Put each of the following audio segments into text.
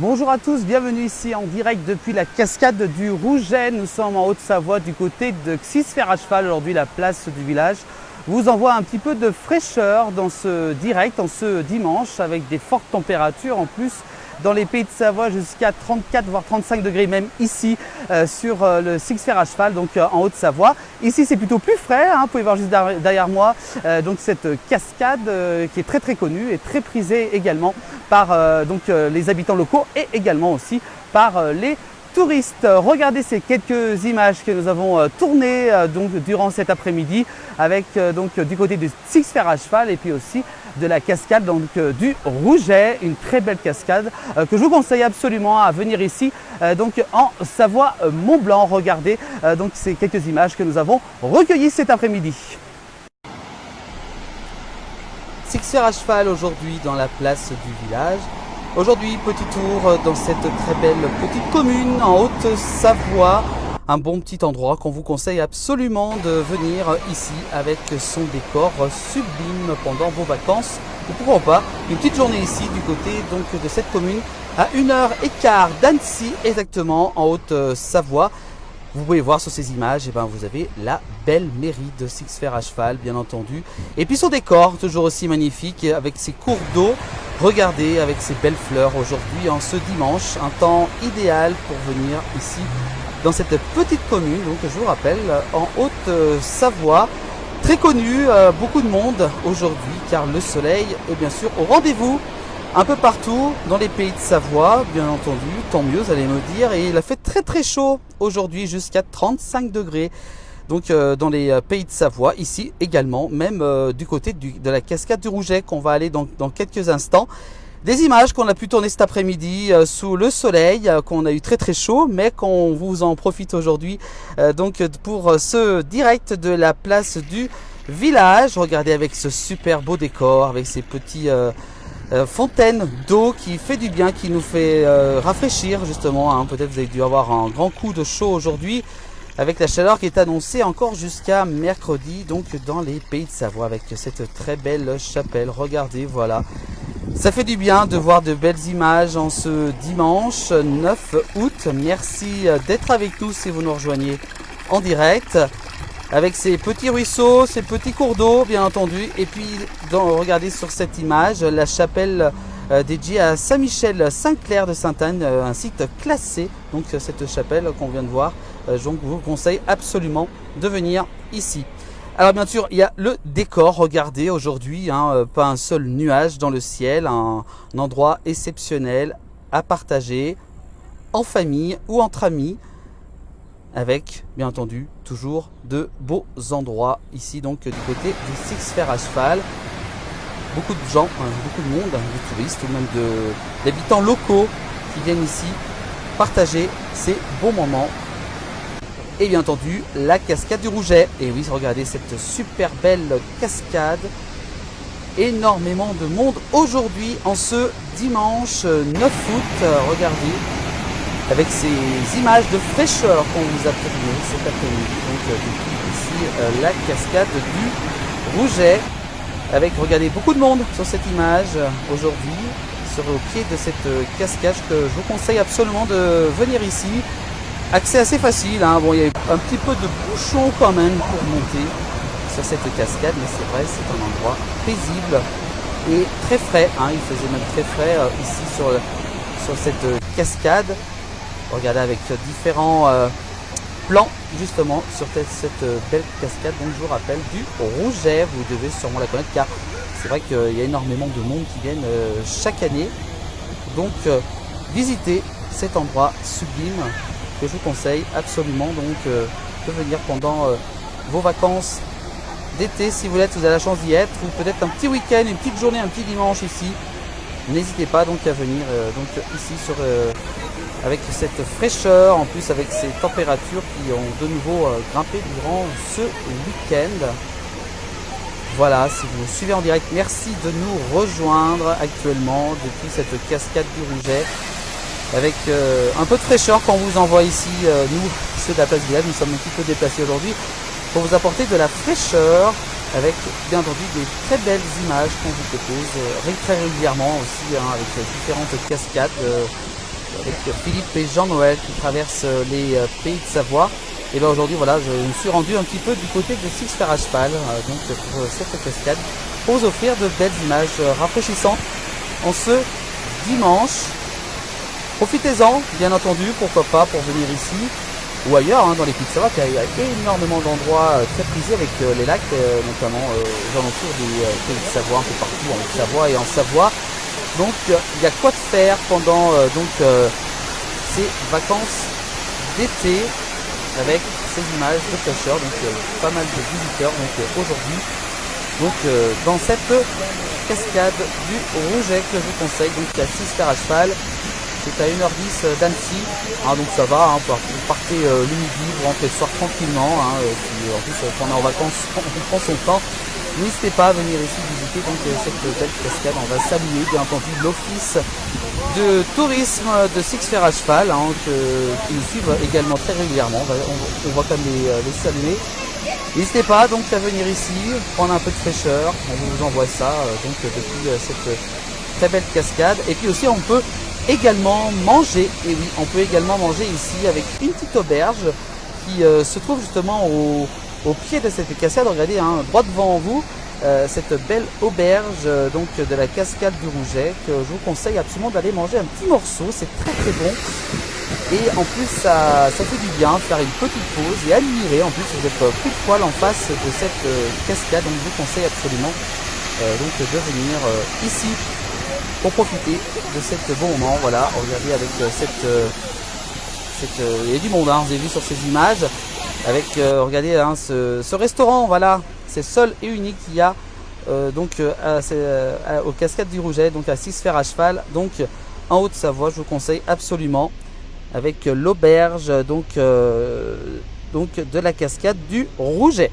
Bonjour à tous, bienvenue ici en direct depuis la cascade du Rouget. Nous sommes en Haute-Savoie du côté de Xisfer à cheval, aujourd'hui la place du village vous envoie un petit peu de fraîcheur dans ce direct, en ce dimanche, avec des fortes températures en plus dans les pays de Savoie jusqu'à 34 voire 35 degrés même ici sur le Xisfer à cheval, donc en Haute-Savoie. Ici c'est plutôt plus frais, hein, vous pouvez voir juste derrière moi donc cette cascade qui est très connue et très prisée également par les habitants locaux et également aussi par les touristes. Regardez ces quelques images que nous avons tournées durant cet après-midi avec du côté du Xisfer à cheval et puis aussi de la cascade du Rouget, une très belle cascade que je vous conseille absolument à venir ici en Savoie-Mont-Blanc. Regardez ces quelques images que nous avons recueillies cet après-midi. Xisfer à cheval aujourd'hui dans la place du village. Aujourd'hui, petit tour dans cette très belle petite commune en Haute-Savoie. Un bon petit endroit qu'on vous conseille absolument de venir ici avec son décor sublime pendant vos vacances. Ou pourquoi pas une petite journée ici du côté de cette commune à 1h15 d'Annecy exactement en Haute-Savoie. Vous pouvez voir sur ces images, vous avez la belle mairie de Xisfer à cheval, bien entendu. Et puis son décor, toujours aussi magnifique, avec ses cours d'eau. Regardez, avec ces belles fleurs aujourd'hui, en ce dimanche, un temps idéal pour venir ici, dans cette petite commune, donc je vous rappelle, en Haute-Savoie. Très connue, beaucoup de monde aujourd'hui, car le soleil est bien sûr au rendez-vous. Un peu partout dans les pays de Savoie, bien entendu, tant mieux, vous allez me dire. Et il a fait très chaud aujourd'hui, jusqu'à 35 degrés. Donc dans les pays de Savoie, ici également, même du côté de la cascade du Rouget, qu'on va aller dans quelques instants. Des images qu'on a pu tourner cet après-midi sous le soleil, qu'on a eu très chaud, mais qu'on vous en profite aujourd'hui pour ce direct de la place du village. Regardez avec ce super beau décor, avec ces petits fontaine d'eau qui fait du bien, qui nous fait rafraîchir justement, hein. Peut-être vous avez dû avoir un grand coup de chaud aujourd'hui avec la chaleur qui est annoncée encore jusqu'à mercredi, donc dans les pays de Savoie, avec cette très belle chapelle. Regardez, voilà, ça fait du bien de voir de belles images en ce dimanche 9 août. Merci d'être avec nous si vous nous rejoignez en direct, avec ces petits ruisseaux, ces petits cours d'eau bien entendu. Et puis regardez sur cette image la chapelle dédiée à Saint-Michel Saint-Clair de Sainte-Anne, un site classé, donc cette chapelle qu'on vient de voir. Donc je vous conseille absolument de venir ici. Alors bien sûr il y a le décor, regardez aujourd'hui, hein, pas un seul nuage dans le ciel, un endroit exceptionnel à partager en famille ou entre amis, avec bien entendu toujours de beaux endroits ici, donc du côté du Xisfer à cheval. Beaucoup de gens, beaucoup de monde, des touristes ou même d'habitants locaux qui viennent ici partager ces bons moments. Et bien entendu la cascade du Rouget. Et oui, regardez cette super belle cascade. Énormément de monde aujourd'hui en ce dimanche 9 août. Regardez, avec ces images de fraîcheur qu'on vous a tournées cet après-midi, donc depuis ici la cascade du Rouget, avec, regardez, beaucoup de monde sur cette image aujourd'hui, au pied de cette cascade, que je vous conseille absolument de venir ici. Accès assez facile, hein. Bon, il y a eu un petit peu de bouchon quand même pour monter sur cette cascade, mais c'est vrai, c'est un endroit paisible et très frais, hein. Il faisait même très frais ici sur cette cascade. Regardez, avec différents plans justement sur cette belle cascade, donc je vous rappelle, du Rouget. Vous devez sûrement la connaître car c'est vrai qu'il y a énormément de monde qui viennent chaque année. Donc visitez cet endroit sublime que je vous conseille absolument de venir pendant vos vacances d'été, si vous avez la chance d'y être, ou peut-être un petit week-end, une petite journée, un petit dimanche ici. N'hésitez pas donc à venir ici avec cette fraîcheur, en plus avec ces températures qui ont de nouveau grimpé durant ce week-end. Voilà, si vous nous suivez en direct, merci de nous rejoindre actuellement depuis cette cascade du Rouget. Avec un peu de fraîcheur qu'on vous envoie ici, nous, ceux de la place Village, nous sommes un petit peu déplacés aujourd'hui pour vous apporter de la fraîcheur, avec bien entendu des très belles images qu'on vous propose très régulièrement aussi, hein, avec différentes cascades avec Philippe et Jean-Noël qui traversent les pays de Savoie. Et bien aujourd'hui, voilà, je me suis rendu un petit peu du côté de Six Fers à Cheval, donc pour cette cascade, pour vous offrir de belles images rafraîchissantes en ce dimanche. Profitez-en, bien entendu, pourquoi pas, pour venir ici ou ailleurs, dans les Pays de Savoie. Il y a énormément d'endroits très prisés avec les lacs, notamment aux alentours des Pays de Savoie, un peu partout en Haute-Savoie et en Savoie. Donc il y a quoi de faire pendant ces vacances d'été avec ces images de pêcheurs, donc pas mal de visiteurs aujourd'hui. Donc dans cette cascade du Rouget que je vous conseille, donc à Six Fers à Cheval, c'est à 1h10 d'Annecy, donc ça va, vous partez le midi, vous rentrez le soir tranquillement, puis en plus quand on est en vacances on prend son temps. N'hésitez pas à venir ici visiter donc cette belle cascade. On va saluer bien entendu l'office de tourisme de Six Fers à Cheval qui nous suivent également très régulièrement. On va quand même les saluer. N'hésitez pas donc à venir ici, prendre un peu de fraîcheur. On vous envoie ça donc depuis cette très belle cascade. Et puis aussi on peut également manger. Et oui, on peut également manger ici avec une petite auberge qui se trouve justement au pied de cette cascade. Regardez, droit devant vous, cette belle auberge donc de la cascade du Rouget que je vous conseille absolument d'aller manger un petit morceau. C'est très très bon et en plus ça fait du bien faire une petite pause et admirer. En plus vous êtes pile poil en face de cette cascade, donc je vous conseille absolument donc de venir ici pour profiter de cet bon moment. Voilà, regardez avec il y a du monde, vous avez vu sur ces images. Avec, regardez, ce restaurant, voilà, c'est seul et unique qu'il y a aux Cascades du Rouget, donc à Six Fers à Cheval, donc en Haute-Savoie. Je vous conseille absolument avec l'auberge donc de la Cascade du Rouget.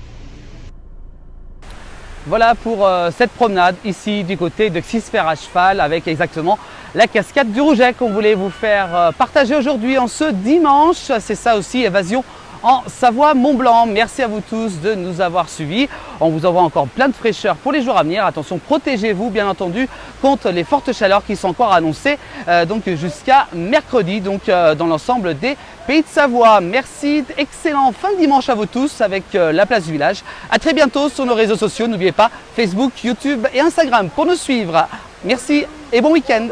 Voilà pour cette promenade ici du côté de Six Fers à Cheval avec exactement la cascade du Rouget qu'on voulait vous faire partager aujourd'hui en ce dimanche. C'est ça aussi, Évasion en Savoie-Mont-Blanc. Merci à vous tous de nous avoir suivis. On vous envoie encore plein de fraîcheur pour les jours à venir. Attention, protégez-vous bien entendu contre les fortes chaleurs qui sont encore annoncées donc jusqu'à mercredi dans l'ensemble des Pays de Savoie. Merci, excellent fin de dimanche à vous tous avec la place du village. À très bientôt sur nos réseaux sociaux. N'oubliez pas Facebook, YouTube et Instagram pour nous suivre. Merci et bon week-end.